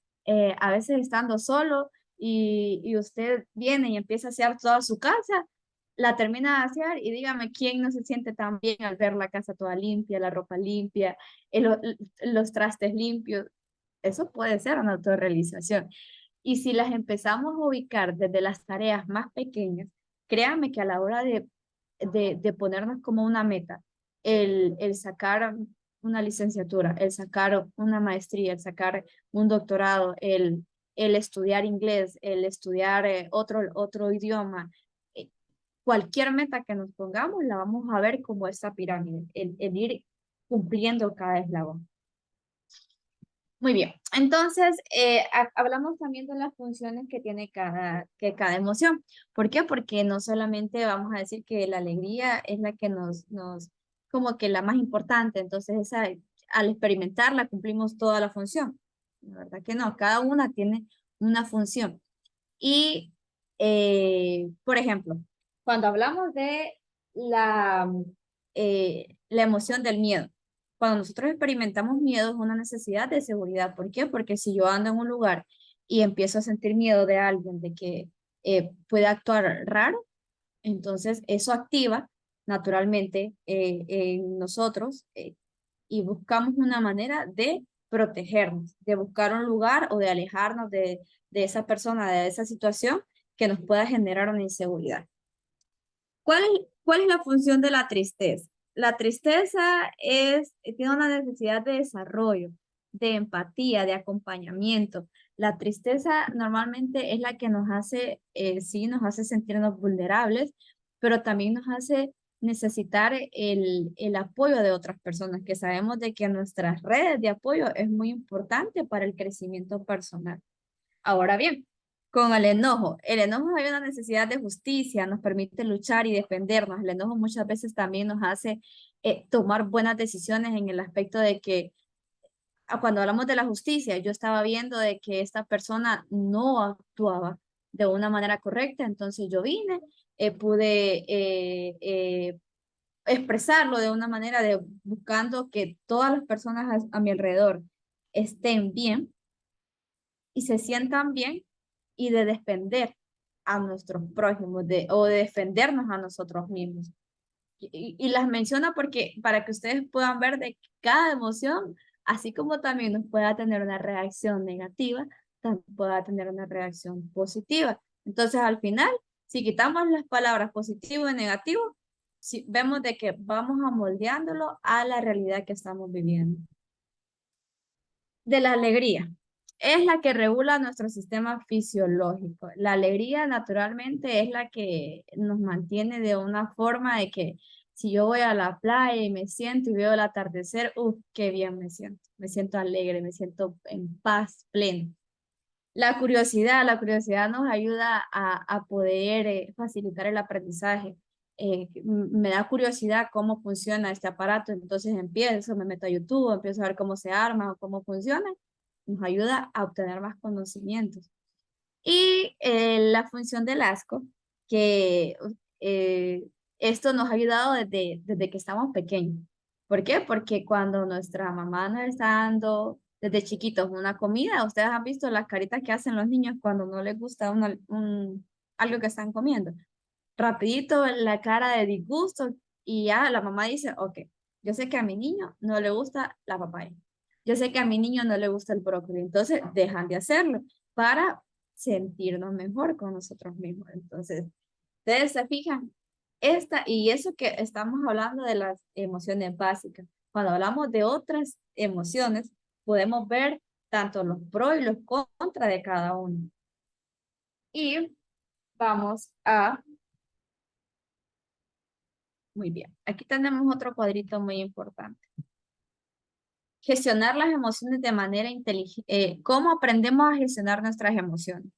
a veces estando solo y usted viene y empieza a hacer toda su casa, la termina de hacer y dígame quién no se siente tan bien al ver la casa toda limpia, la ropa limpia, los trastes limpios. Eso puede ser una autorrealización. Y si las empezamos a ubicar desde las tareas más pequeñas, créanme que a la hora de ponernos como una meta, el sacar una licenciatura, el sacar una maestría, el sacar un doctorado, el estudiar inglés, el estudiar otro idioma, eh, cualquier meta que nos pongamos la vamos a ver como esta pirámide, el ir cumpliendo cada eslabón. Muy bien, entonces hablamos también de las funciones que tiene cada emoción. ¿Por qué? Porque no solamente vamos a decir que la alegría es la que como que la más importante, entonces al experimentarla cumplimos toda la función. La verdad que no, cada una tiene una función. Y, por ejemplo, cuando hablamos de la emoción del miedo, cuando nosotros experimentamos miedo es una necesidad de seguridad. ¿Por qué? Porque si yo ando en un lugar y empiezo a sentir miedo de alguien, de que puede actuar raro, entonces eso activa naturalmente en nosotros y buscamos una manera de protegernos, de buscar un lugar o de alejarnos de esa persona, de esa situación que nos pueda generar una inseguridad. ¿Cuál es la función de la tristeza? La tristeza tiene una necesidad de desarrollo, de empatía, de acompañamiento. La tristeza normalmente es la que nos hace, sí, nos hace sentirnos vulnerables, pero también nos hace necesitar el apoyo de otras personas, que sabemos de que nuestras redes de apoyo es muy importante para el crecimiento personal. Ahora bien, con el enojo hay una necesidad de justicia, nos permite luchar y defendernos. El enojo muchas veces también nos hace tomar buenas decisiones en el aspecto de que cuando hablamos de la justicia, yo estaba viendo de que esta persona no actuaba de una manera correcta, entonces yo vine, pude expresarlo de una manera de buscando que todas las personas a mi alrededor estén bien y se sientan bien y de defender a nuestros prójimos o de defendernos a nosotros mismos. Y las menciono porque para que ustedes puedan ver de que cada emoción, así como también nos pueda tener una reacción negativa, también pueda tener una reacción positiva. Entonces, al final, si quitamos las palabras positivo y negativo, si vemos de que vamos amoldeándolo a la realidad que estamos viviendo. De la alegría. Es la que regula nuestro sistema fisiológico. La alegría naturalmente es la que nos mantiene de una forma de que si yo voy a la playa y me siento y veo el atardecer, qué bien me siento. Me siento alegre, me siento en paz plena. La curiosidad nos ayuda a poder facilitar el aprendizaje. Me da curiosidad cómo funciona este aparato, entonces me meto a YouTube, empiezo a ver cómo se arma o cómo funciona. Nos ayuda a obtener más conocimientos. Y la función del asco, que eh, esto nos ha ayudado desde que estamos pequeños. ¿Por qué? Porque cuando nuestra mamá nos está dando desde chiquitos una comida, ustedes han visto las caritas que hacen los niños cuando no les gusta algo que están comiendo. Rapidito la cara de disgusto y ya la mamá dice, ok, yo sé que a mi niño no le gusta la papaya. Yo sé que a mi niño no le gusta el brócoli, entonces dejan de hacerlo para sentirnos mejor con nosotros mismos. Entonces, ustedes se fijan, y eso que estamos hablando de las emociones básicas. Cuando hablamos de otras emociones, podemos ver tanto los pros y los contras de cada uno. Y vamos a... Muy bien, aquí tenemos otro cuadrito muy importante. Gestionar las emociones de manera inteligente. ¿Cómo aprendemos a gestionar nuestras emociones?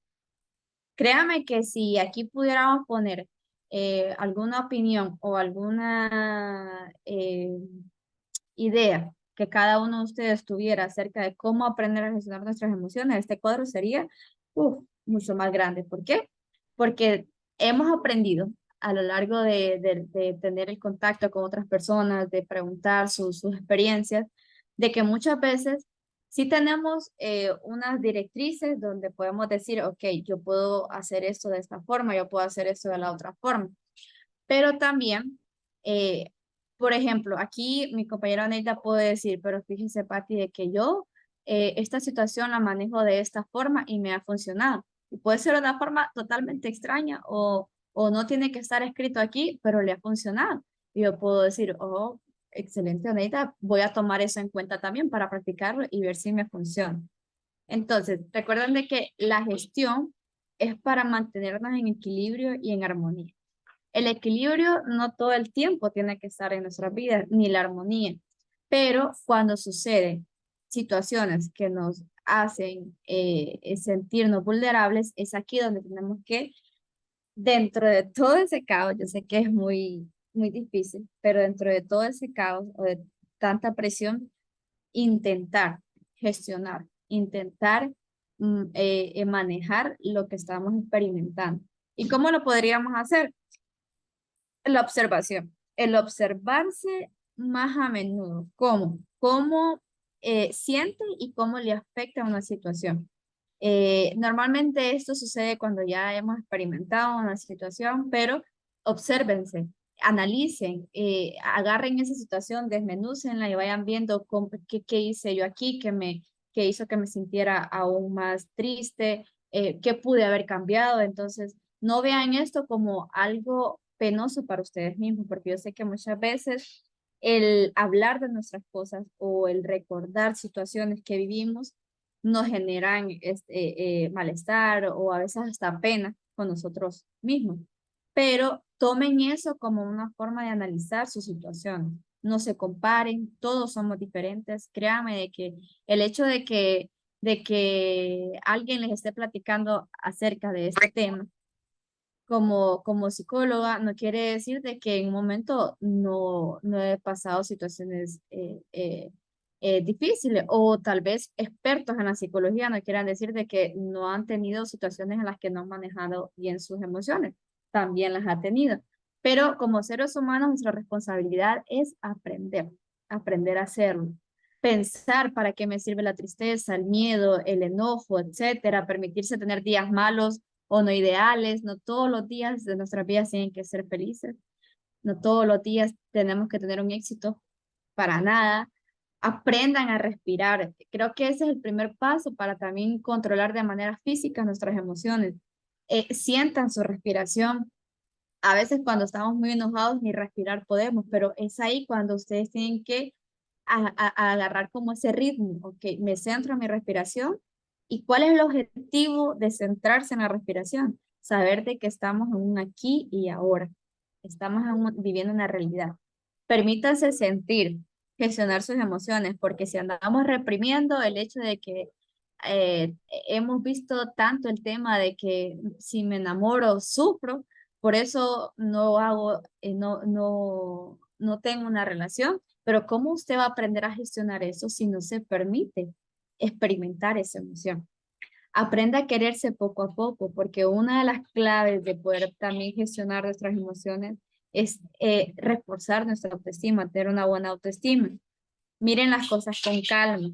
Créame que si aquí pudiéramos poner alguna opinión o alguna idea que cada uno de ustedes tuviera acerca de cómo aprender a gestionar nuestras emociones, este cuadro sería mucho más grande. ¿Por qué? Porque hemos aprendido a lo largo de tener el contacto con otras personas, de preguntar sus experiencias, de que muchas veces sí tenemos unas directrices donde podemos decir, ok, yo puedo hacer esto de esta forma, yo puedo hacer esto de la otra forma. Pero también, por ejemplo, aquí mi compañera Neida puede decir, pero fíjese, Pati, de que yo esta situación la manejo de esta forma y me ha funcionado. Y puede ser una forma totalmente extraña o no tiene que estar escrito aquí, pero le ha funcionado. Y yo puedo decir, oh, excelente, Neida, voy a tomar eso en cuenta también para practicarlo y ver si me funciona. Entonces, recuerden de que la gestión es para mantenernos en equilibrio y en armonía. El equilibrio no todo el tiempo tiene que estar en nuestras vidas, ni la armonía, pero cuando suceden situaciones que nos hacen sentirnos vulnerables, es aquí donde tenemos que, dentro de todo ese caos, yo sé que es muy difícil, pero dentro de todo ese caos o de tanta presión, intentar gestionar, intentar manejar lo que estamos experimentando. ¿Y cómo lo podríamos hacer? La observación, el observarse más a menudo, cómo siente y cómo le afecta una situación. Normalmente esto sucede cuando ya hemos experimentado una situación, pero obsérvense analicen, agarren esa situación, desmenúcenla y vayan viendo qué hice yo aquí, que hizo que me sintiera aún más triste, qué pude haber cambiado. Entonces, no vean esto como algo penoso para ustedes mismos, porque yo sé que muchas veces el hablar de nuestras cosas o el recordar situaciones que vivimos nos generan malestar o a veces hasta pena con nosotros mismos. Pero tomen eso como una forma de analizar su situación. No se comparen, todos somos diferentes. Créanme de que el hecho de que alguien les esté platicando acerca de este tema como psicóloga no quiere decir de que en un momento no he pasado situaciones difíciles o tal vez expertos en la psicología no quieran decir de que no han tenido situaciones en las que no han manejado bien sus emociones. También las ha tenido. Pero como seres humanos nuestra responsabilidad es aprender a hacerlo. Pensar para qué me sirve la tristeza, el miedo, el enojo, etcétera, permitirse tener días malos o no ideales, no todos los días de nuestras vidas tienen que ser felices, no todos los días tenemos que tener un éxito, para nada. Aprendan a respirar. Creo que ese es el primer paso para también controlar de manera física nuestras emociones. Sientan su respiración. A veces cuando estamos muy enojados ni respirar podemos, pero es ahí cuando ustedes tienen que a agarrar como ese ritmo, ok, me centro en mi respiración. ¿Y cuál es el objetivo de centrarse en la respiración? Saber de que estamos en un aquí y ahora, estamos viviendo una realidad. Permítanse sentir, gestionar sus emociones, porque si andamos reprimiendo el hecho de que eh, hemos visto tanto el tema de que si me enamoro, sufro, por eso no hago, no tengo una relación, pero ¿cómo usted va a aprender a gestionar eso si no se permite experimentar esa emoción? Aprenda a quererse poco a poco, porque una de las claves de poder también gestionar nuestras emociones es reforzar nuestra autoestima, tener una buena autoestima. Miren las cosas con calma.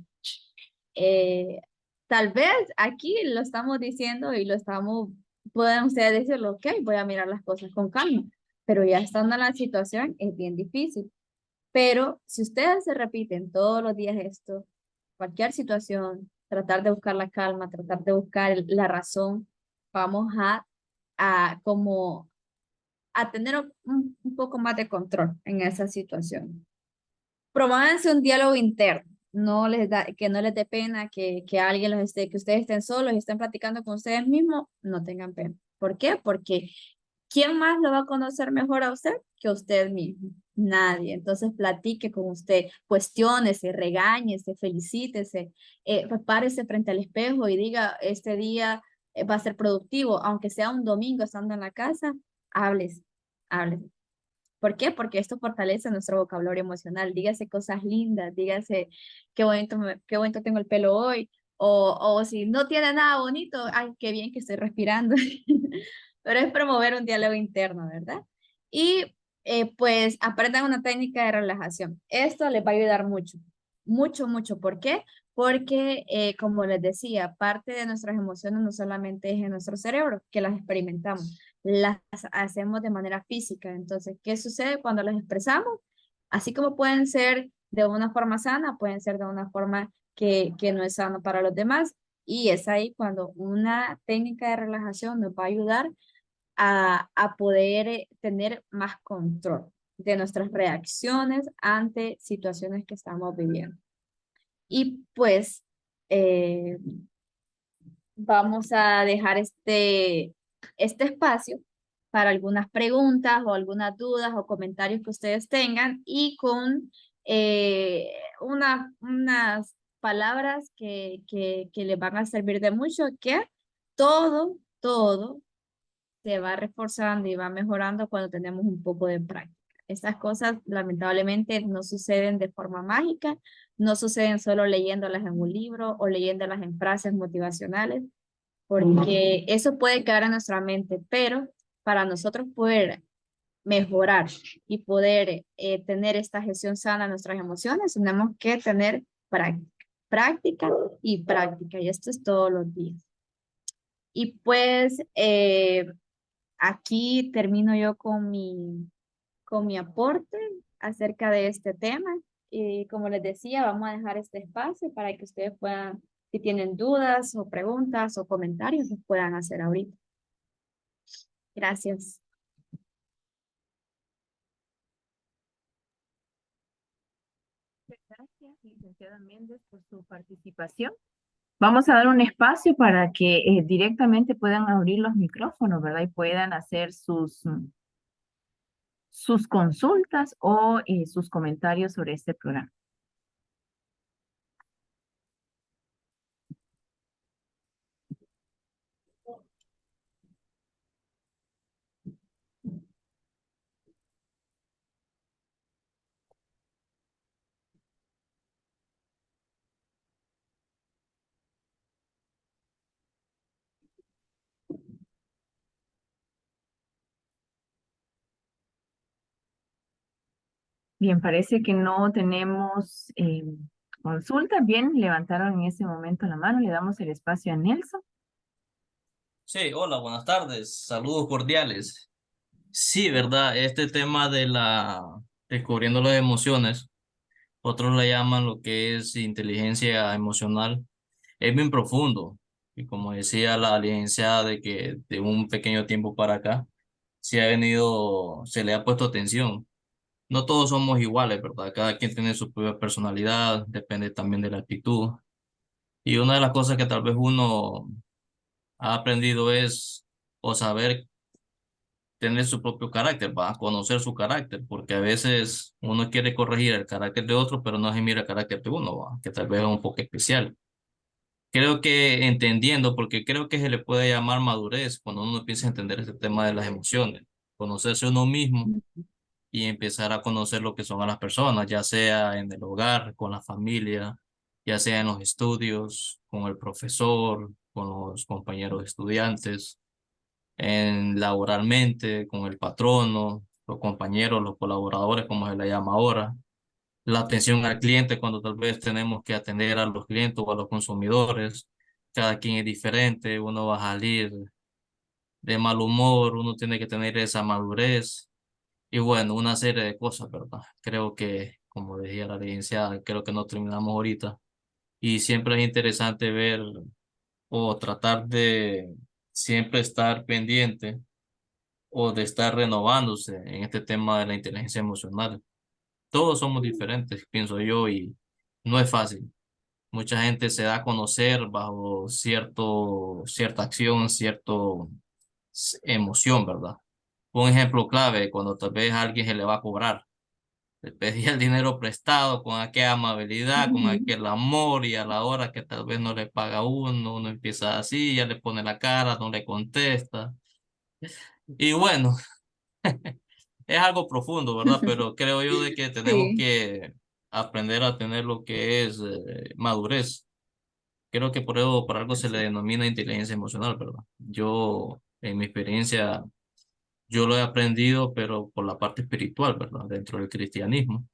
Eh, Tal vez aquí lo estamos diciendo y lo estamos, pueden ustedes decirlo, ok, voy a mirar las cosas con calma, pero ya estando en la situación es bien difícil. Pero si ustedes se repiten todos los días esto, cualquier situación, tratar de buscar la calma, tratar de buscar la razón, vamos como a tener un poco más de control en esa situación. Promuévanse un diálogo interno, que no les dé pena que alguien los esté, que ustedes estén solos y estén platicando con ustedes mismos, no tengan pena. ¿Por qué? Porque ¿quién más lo va a conocer mejor a usted que usted mismo? Nadie. Entonces platique con usted, cuestiónese, regáñese, felicítese, párese frente al espejo y diga, este día va a ser productivo, aunque sea un domingo estando en la casa, háblese, háblese. ¿Por qué? Porque esto fortalece nuestro vocabulario emocional. Dígase cosas lindas, dígase qué bonito tengo el pelo hoy, o si no tiene nada bonito, ay, qué bien que estoy respirando. Pero es promover un diálogo interno, ¿verdad? Y pues aprendan una técnica de relajación. Esto les va a ayudar mucho, mucho, mucho. ¿Por qué? Porque, como les decía, parte de nuestras emociones no solamente es en nuestro cerebro, que las experimentamos, las hacemos de manera física. Entonces, ¿qué sucede cuando las expresamos? Así como pueden ser de una forma sana, pueden ser de una forma que no es sana para los demás. Y es ahí cuando una técnica de relajación nos va a ayudar a poder tener más control de nuestras reacciones ante situaciones que estamos viviendo. Y pues eh, vamos a dejar este espacio para algunas preguntas o algunas dudas o comentarios que ustedes tengan y con unas palabras que les van a servir de mucho, que todo se va reforzando y va mejorando cuando tenemos un poco de práctica. Estas cosas lamentablemente no suceden de forma mágica, no suceden solo leyéndolas en un libro o leyéndolas en frases motivacionales, porque eso puede quedar en nuestra mente, pero para nosotros poder mejorar y poder tener esta gestión sana de nuestras emociones, tenemos que tener práctica y práctica, y esto es todos los días. Y pues aquí termino yo con con mi aporte acerca de este tema. Y como les decía, vamos a dejar este espacio para que ustedes puedan, si tienen dudas o preguntas o comentarios, los puedan hacer ahorita. Gracias. Gracias, licenciada Méndez, por su participación. Vamos a dar un espacio para que directamente puedan abrir los micrófonos, ¿verdad? Y puedan hacer sus consultas o sus comentarios sobre este programa. Bien, parece que no tenemos consulta. Bien, levantaron en ese momento la mano. Le damos el espacio a Nelson. Sí, hola, buenas tardes, saludos cordiales. Sí, ¿verdad? Este tema de descubriendo las emociones, otros le llaman lo que es inteligencia emocional, es bien profundo. Y como decía la licenciada de que de un pequeño tiempo para acá, se le ha puesto atención. No todos somos iguales, ¿verdad? Cada quien tiene su propia personalidad, depende también de la actitud. Y una de las cosas que tal vez uno ha aprendido es o saber tener su propio carácter, va a conocer su carácter, porque a veces uno quiere corregir el carácter de otro, pero no se mira el carácter de uno, va, que tal vez es un poco especial. Creo que entendiendo, porque creo que se le puede llamar madurez cuando uno empieza a entender este tema de las emociones, conocerse uno mismo y empezar a conocer lo que son a las personas, ya sea en el hogar, con la familia, ya sea en los estudios, con el profesor, con los compañeros estudiantes en laboralmente, con el patrono, los compañeros, los colaboradores, como se le llama ahora, la atención al cliente cuando tal vez tenemos que atender a los clientes o a los consumidores, cada quien es diferente, uno va a salir de mal humor, uno tiene que tener esa madurez y bueno, una serie de cosas, ¿verdad? Creo que, como decía la licenciada, creo que no terminamos ahorita y siempre es interesante ver o tratar de siempre estar pendiente o de estar renovándose en este tema de la inteligencia emocional. Todos somos diferentes, pienso yo, y no es fácil. Mucha gente se da a conocer bajo cierta acción, emoción, ¿verdad? Un ejemplo clave, cuando tal vez a alguien se le va a cobrar. Le pedía el dinero prestado con aquella amabilidad, con Ujú. aquel amor y a la hora que tal vez no le paga uno empieza así, ya le pone la cara, no le contesta. Y bueno, es algo profundo, ¿verdad? Pero creo yo de que tenemos Sí. que aprender a tener lo que es madurez. Creo que por algo se le Así. denomina inteligencia emocional, ¿verdad? Yo, en mi experiencia, yo lo he aprendido, pero por la parte espiritual, ¿verdad? Dentro del cristianismo.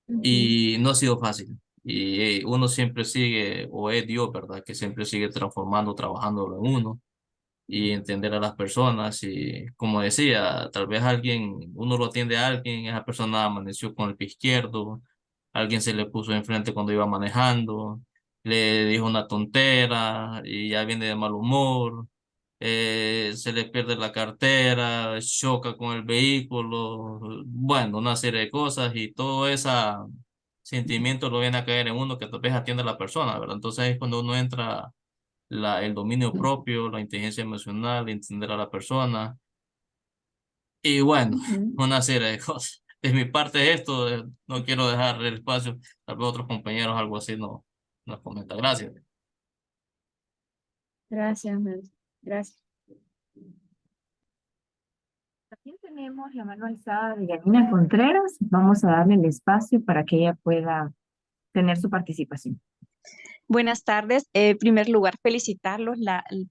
Ujú. Y no ha sido fácil. Y uno siempre sigue, o es Dios, ¿verdad? Que siempre sigue transformando, trabajando en uno y entender a las personas y como decía, tal vez uno lo atiende a alguien, esa persona amaneció con el pie izquierdo, alguien se le puso enfrente cuando iba manejando, le dijo una tontera y ya viene de mal humor, se le pierde la cartera, choca con el vehículo, bueno, una serie de cosas y todo ese sentimiento lo viene a caer en uno que tal vez atiende a la persona, ¿verdad? Entonces es cuando uno entra el dominio propio, la inteligencia emocional, entender a la persona y bueno, Ujú. una serie de cosas. De mi parte es esto, no quiero dejar el espacio, tal vez otros compañeros algo así no nos comentan. Gracias. Gracias, Mel. Gracias. También tenemos la mano alzada de Yanina Contreras. Vamos a darle el espacio para que ella pueda tener su participación. Buenas tardes. En primer lugar, felicitarlos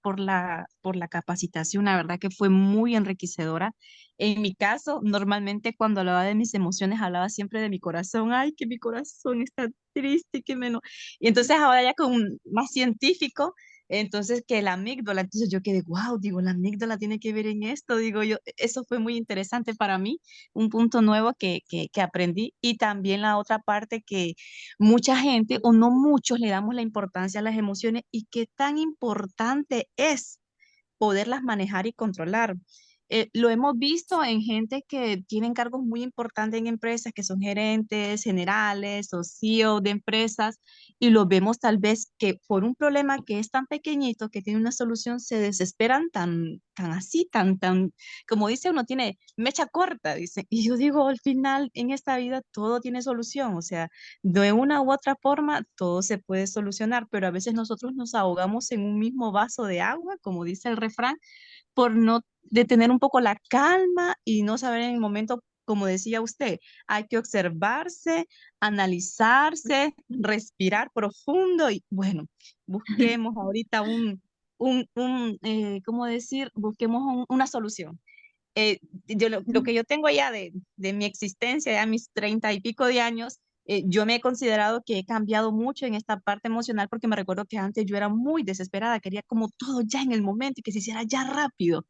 por la capacitación. La verdad que fue muy enriquecedora. En mi caso, normalmente cuando hablaba de mis emociones, hablaba siempre de mi corazón. Ay, que mi corazón está triste, que menos. Y entonces ahora ya con más científico, Entonces, que la amígdala, entonces yo quedé, wow, digo, la amígdala tiene que ver en esto, digo yo, eso fue muy interesante para mí, un punto nuevo que aprendí. Y también la otra parte que mucha gente, o no muchos, le damos la importancia a las emociones y qué tan importante es poderlas manejar y controlar. Lo hemos visto en gente que tienen cargos muy importantes en empresas, que son gerentes generales o CEO de empresas, y lo vemos tal vez que por un problema que es tan pequeñito, que tiene una solución, se desesperan tan así, como dice uno, tiene mecha corta, dice. Y yo digo, al final, en esta vida todo tiene solución, o sea, de una u otra forma, todo se puede solucionar, pero a veces nosotros nos ahogamos en un mismo vaso de agua, como dice el refrán, por no detener un poco la calma y no saber en el momento, como decía usted, hay que observarse, analizarse, respirar profundo y bueno, busquemos ahorita ¿cómo decir? Busquemos una solución. Lo que yo tengo ya de mi existencia, ya mis 30 y pico de años, yo me he considerado que he cambiado mucho en esta parte emocional porque me recuerdo que antes yo era muy desesperada, quería como todo ya en el momento y que se hiciera ya rápido.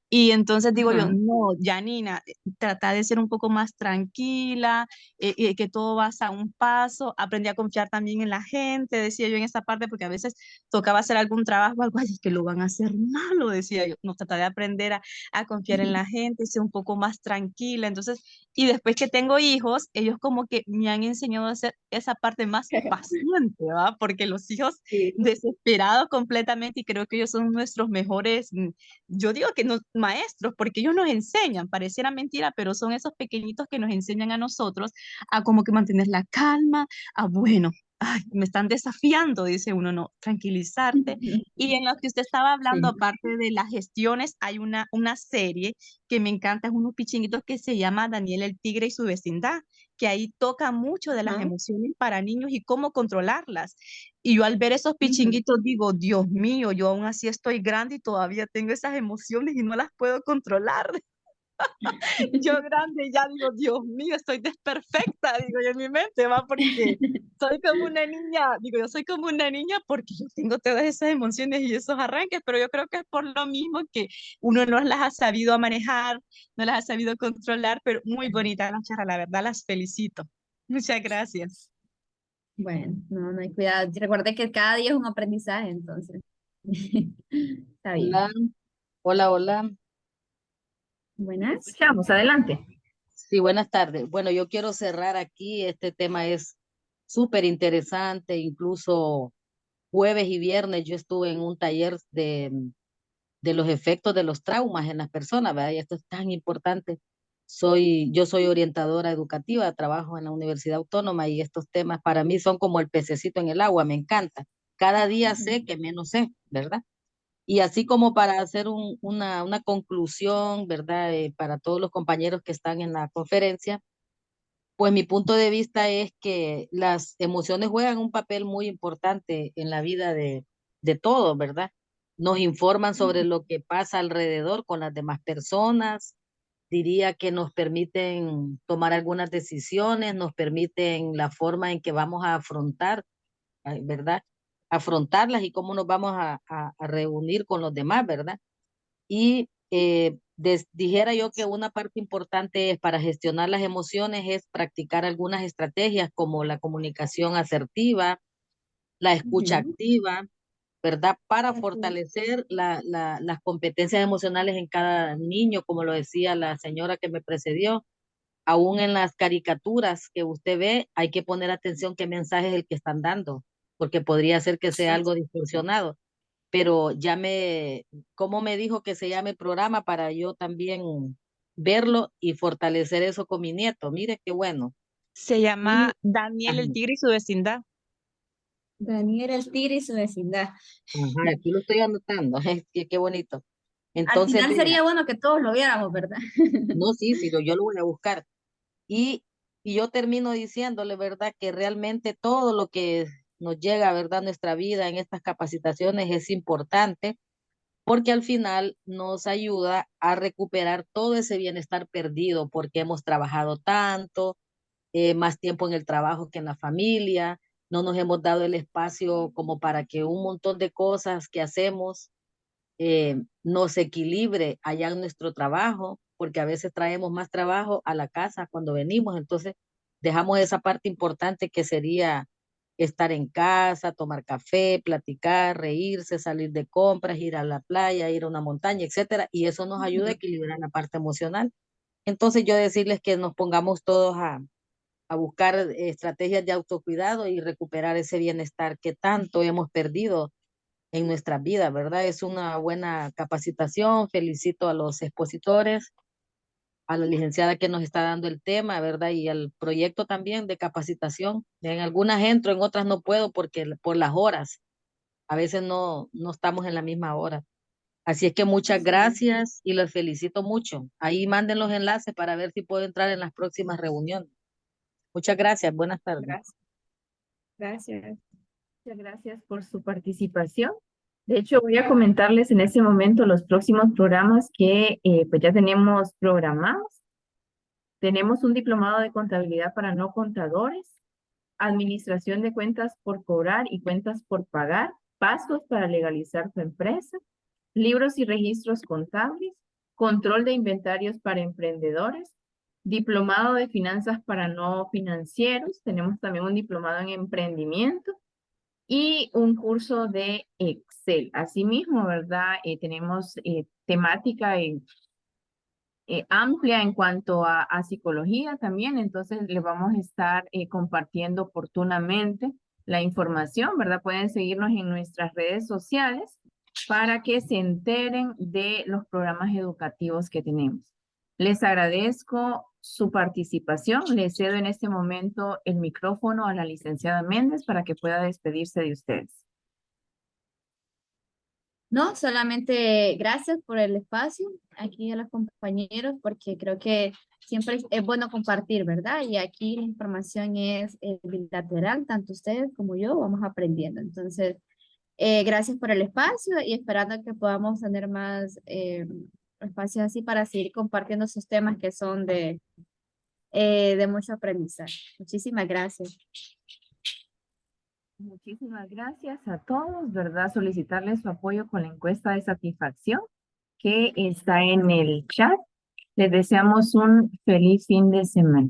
Y entonces digo yo, Ajá. no, Janina, trata de ser un poco más tranquila, que todo va a un paso. Aprendí a confiar también en la gente, decía yo en esta parte, porque a veces tocaba hacer algún trabajo o algo así, que lo van a hacer malo, decía yo. No, trata de aprender a confiar en la gente, ser un poco más tranquila. Entonces, y después que tengo hijos, ellos como que me han enseñado a hacer esa parte más paciente, ¿va? Porque los hijos Sí. desesperados completamente y creo que ellos son nuestros mejores, yo digo que no, maestros, porque ellos nos enseñan, pareciera mentira, pero son esos pequeñitos que nos enseñan a nosotros a como que mantener la calma, a bueno, ay, me están desafiando, dice uno, no, tranquilizarte. Y en lo que usted estaba hablando, Sí. aparte de las gestiones, hay una serie que me encanta, es unos pichinguitos que se llama Daniel el Tigre y su vecindad, que ahí toca mucho de las Ajá. emociones para niños y cómo controlarlas. Y yo al ver esos Ujú. pichinguitos digo, Dios mío, yo aún así estoy grande y todavía tengo esas emociones y no las puedo controlar. Yo grande ya digo, Dios mío, estoy desperfecta, digo yo en mi mente, va, porque soy como una niña, digo, yo soy como una niña porque yo tengo todas esas emociones y esos arranques, pero yo creo que es por lo mismo que uno no las ha sabido manejar, no las ha sabido controlar, pero muy bonita la charla, la verdad, las felicito. Muchas gracias. Bueno, no hay cuidado. Recuerde que cada día es un aprendizaje, entonces. Está Hola, bien. hola, hola. Buenas. Escuchamos, adelante. Sí, buenas tardes. Bueno, yo quiero cerrar aquí. Este tema es súper interesante. Incluso jueves y viernes yo estuve en un taller de los efectos de los traumas en las personas, ¿verdad? Y esto es tan importante. Yo soy orientadora educativa, trabajo en la Universidad Autónoma y estos temas para mí son como el pececito en el agua, me encanta. Cada día sé Ujú. que menos sé, ¿verdad? Y así como para hacer una conclusión, ¿verdad? Para todos los compañeros que están en la conferencia, pues mi punto de vista es que las emociones juegan un papel muy importante en la vida de todos, ¿verdad? Nos informan sobre lo que pasa alrededor con las demás personas, diría que nos permiten tomar algunas decisiones, nos permiten la forma en que vamos a afrontar, ¿verdad? Afrontarlas y cómo nos vamos a reunir con los demás, ¿verdad? Y dijera yo que una parte importante es para gestionar las emociones es practicar algunas estrategias como la comunicación asertiva, la escucha Ujú. activa, ¿verdad? Para Así es. fortalecer las competencias emocionales en cada niño, como lo decía la señora que me precedió. Aún en las caricaturas que usted ve, hay que poner atención qué mensaje es el que están dando, porque podría ser que sea algo distorsionado, pero ¿cómo me dijo que se llame el programa para yo también verlo y fortalecer eso con mi nieto? Mire qué bueno. Se Y llama Daniel ajá, el Tigre y su vecindad. Daniel el Tigre y su vecindad. ajá, aquí lo estoy anotando, qué bonito. Al Entonces, final vea, sería bueno que todos lo viéramos, ¿verdad? no, sí, sí, yo lo voy a buscar. Y, y yo termino diciéndole, ¿verdad? Que realmente todo lo que nos llega, ¿verdad? Nuestra vida en estas capacitaciones es importante porque al final nos ayuda a recuperar todo ese bienestar perdido porque hemos trabajado tanto, más tiempo en el trabajo que en la familia. no nos hemos dado el espacio como para que un montón de cosas que hacemos nos equilibre allá en nuestro trabajo, porque a veces traemos más trabajo a la casa cuando venimos, entonces dejamos esa parte importante que sería estar en casa, tomar café, platicar, reírse, salir de compras, ir a la playa, ir a una montaña, etcétera, y eso nos ayuda a equilibrar la parte emocional. Entonces yo decirles que nos pongamos todos a buscar estrategias de autocuidado y recuperar ese bienestar que tanto hemos perdido en nuestras vidas, ¿verdad? Es una buena capacitación. Felicito a los expositores, a la licenciada que nos está dando el tema, ¿verdad? Y al proyecto también de capacitación. En algunas entro, en otras no puedo porque por las horas. A veces no estamos en la misma hora. Así es que muchas gracias y los felicito mucho. Ahí manden los enlaces para ver si puedo entrar en las próximas reuniones. Muchas gracias. Buenas tardes. Gracias. Gracias. Muchas gracias por su participación. De hecho, voy a comentarles en este momento los próximos programas que pues ya tenemos programados. Tenemos un diplomado de contabilidad para no contadores, administración de cuentas por cobrar y cuentas por pagar, pasos para legalizar tu empresa, libros y registros contables, control de inventarios para emprendedores, diplomado de finanzas para no financieros, tenemos también un diplomado en emprendimiento y un curso de Excel. Asimismo, ¿verdad? Tenemos temática amplia en cuanto a psicología también, entonces le vamos a estar compartiendo oportunamente la información, ¿verdad? Pueden seguirnos en nuestras redes sociales para que se enteren de los programas educativos que tenemos. Les agradezco su participación. Les cedo en este momento el micrófono a la licenciada Méndez para que pueda despedirse de ustedes. No, solamente gracias por el espacio aquí a los compañeros, porque creo que siempre es bueno compartir, ¿verdad? Y aquí la información es bilateral, tanto ustedes como yo vamos aprendiendo. Entonces, gracias por el espacio y esperando que podamos tener más espacios así para seguir compartiendo esos temas que son de mucho aprendizaje. Muchísimas gracias. Muchísimas gracias a todos, ¿verdad? Solicitarles su apoyo con la encuesta de satisfacción que está en el chat. Les deseamos un feliz fin de semana.